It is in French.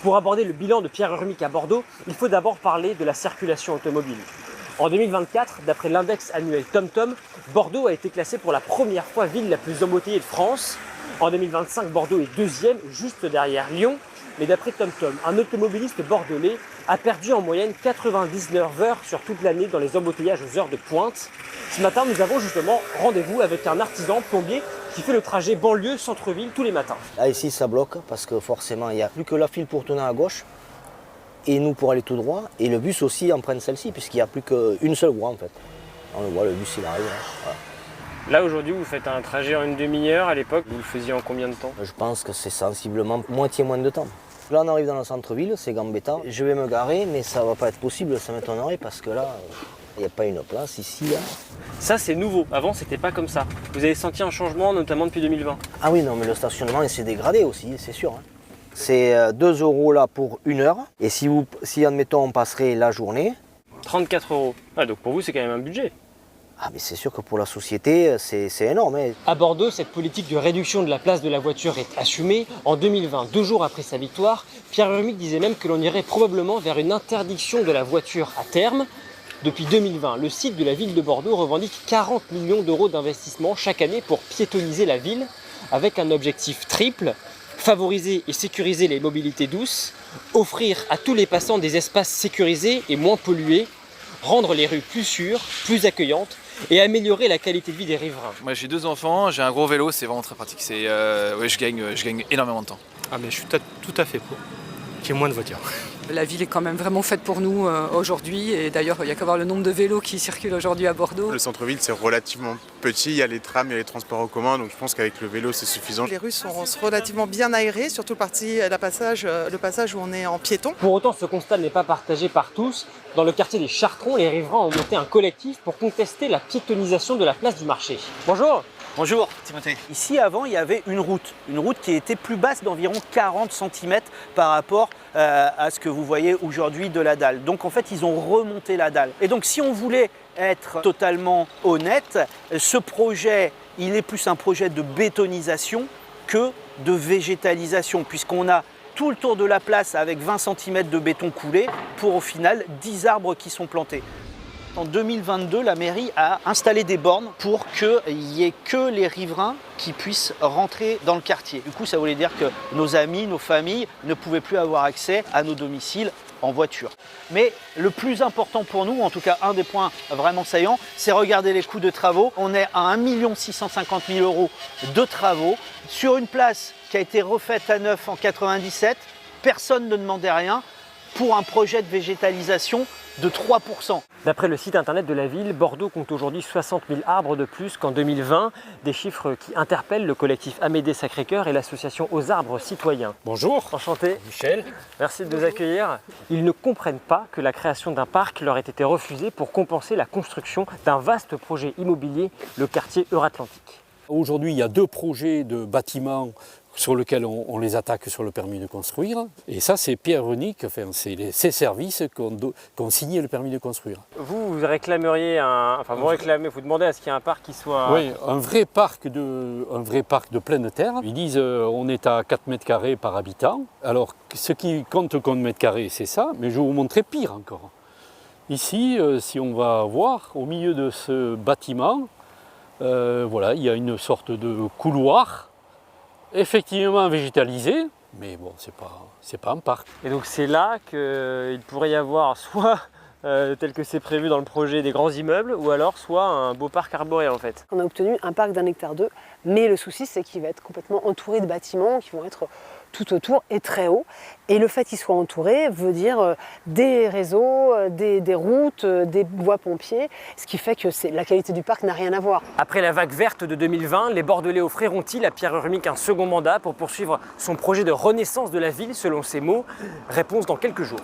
Pour aborder le bilan de Pierre Urmic à Bordeaux, il faut d'abord parler de la circulation automobile. En 2024, d'après l'index annuel TomTom, Bordeaux a été classé pour la première fois ville la plus embouteillée de France. En 2025, Bordeaux est deuxième, juste derrière Lyon. Mais d'après TomTom, un automobiliste bordelais a perdu en moyenne 99 heures sur toute l'année dans les embouteillages aux heures de pointe. Ce matin, nous avons justement rendez-vous avec un artisan plombier qui fait le trajet banlieue-centre-ville tous les matins. Là ici ça bloque parce que forcément il n'y a plus que la file pour tourner à gauche et nous pour aller tout droit. Et le bus aussi emprunte celle-ci puisqu'il n'y a plus qu'une seule voie en fait. On le voit, le bus il arrive. Voilà. Là aujourd'hui vous faites un trajet en une demi-heure, à l'époque vous le faisiez en combien de temps? Je pense que c'est sensiblement moitié moins de temps. Là on arrive dans le centre-ville, c'est gambetta. Je vais me garer mais ça va pas être possible, ça m'étonnerait parce que là il n'y a pas une place ici. Là. Ça c'est nouveau, avant c'était pas comme ça. Vous avez senti un changement notamment depuis 2020? Ah oui non mais le stationnement il s'est dégradé aussi, c'est sûr. Hein. C'est 2 € là pour 1 heure et si admettons on passerait la journée. 34 €. Ah, donc pour vous c'est quand même un budget. Ah mais c'est sûr que pour la société, c'est énorme. Hein. À Bordeaux, cette politique de réduction de la place de la voiture est assumée. En 2020, 2 jours après sa victoire, Pierre Urmic disait même que l'on irait probablement vers une interdiction de la voiture à terme. Depuis 2020, le site de la ville de Bordeaux revendique 40 millions d'euros d'investissement chaque année pour piétonniser la ville, avec un objectif triple: favoriser et sécuriser les mobilités douces, offrir à tous les passants des espaces sécurisés et moins pollués, rendre les rues plus sûres, plus accueillantes et améliorer la qualité de vie des riverains. Moi j'ai 2 enfants, j'ai un gros vélo, c'est vraiment très pratique. Ouais, je gagne énormément de temps. Ah mais je suis tout à fait pour qu'il y ait moins de voitures. La ville est quand même vraiment faite pour nous aujourd'hui et d'ailleurs il n'y a qu'à voir le nombre de vélos qui circulent aujourd'hui à Bordeaux. Le centre-ville c'est relativement petit, il y a les trams, il y a les transports en commun, donc je pense qu'avec le vélo c'est suffisant. Les rues sont relativement bien aérées, surtout le passage où on est en piéton. Pour autant, ce constat n'est pas partagé par tous. Dans le quartier des Chartrons, les riverains ont monté un collectif pour contester la piétonisation de la place du marché. Bonjour. Bonjour Timothée. Ici avant il y avait une route qui était plus basse d'environ 40 cm par rapport à ce que vous voyez aujourd'hui de la dalle. Donc en fait ils ont remonté la dalle. Et donc si on voulait être totalement honnête, ce projet il est plus un projet de bétonisation que de végétalisation puisqu'on a tout le tour de la place avec 20 cm de béton coulé pour au final 10 arbres qui sont plantés. En 2022, la mairie a installé des bornes pour qu'il n'y ait que les riverains qui puissent rentrer dans le quartier. Du coup, ça voulait dire que nos amis, nos familles ne pouvaient plus avoir accès à nos domiciles en voiture. Mais le plus important pour nous, en tout cas un des points vraiment saillants, c'est regarder les coûts de travaux. On est à 1 650 000 € de travaux sur une place qui a été refaite à neuf en 97. Personne ne demandait rien pour un projet de végétalisation de 3%. D'après le site internet de la ville, Bordeaux compte aujourd'hui 60 000 arbres de plus qu'en 2020. Des chiffres qui interpellent le collectif Amédée Sacré-Cœur et l'association Aux Arbres Citoyens. Bonjour. Enchanté. Michel. Merci de nous accueillir. Ils ne comprennent pas que la création d'un parc leur ait été refusée pour compenser la construction d'un vaste projet immobilier, le quartier Euratlantique. Aujourd'hui, il y a 2 projets de bâtiments sur lesquels on les attaque sur le permis de construire. Et ça, c'est Pierre Urmic, enfin, c'est ces services qu'on signé le permis de construire. Vous réclameriez vous demandez à ce qu'il y ait un parc qui soit... Oui, un vrai parc de pleine terre. Ils disent on est à 4 mètres carrés par habitant. Alors, ce qui compte comme mètre carré, c'est ça, mais je vais vous montrer pire encore. Ici, si on va voir, au milieu de ce bâtiment, voilà, il y a une sorte de couloir, effectivement végétalisé, mais bon, c'est pas un parc. Et donc c'est là qu'il pourrait y avoir soit, tel que c'est prévu dans le projet, des grands immeubles, ou alors soit un beau parc arboré en fait. On a obtenu un parc d'1,2 hectare, mais le souci c'est qu'il va être complètement entouré de bâtiments qui vont être tout autour et très haut. Et le fait qu'il soit entouré veut dire des réseaux, des routes, des voies pompiers, ce qui fait que la qualité du parc n'a rien à voir. Après la vague verte de 2020, les Bordelais offriront-ils à Pierre Urmic un second mandat pour poursuivre son projet de renaissance de la ville selon ses mots? Réponse dans quelques jours.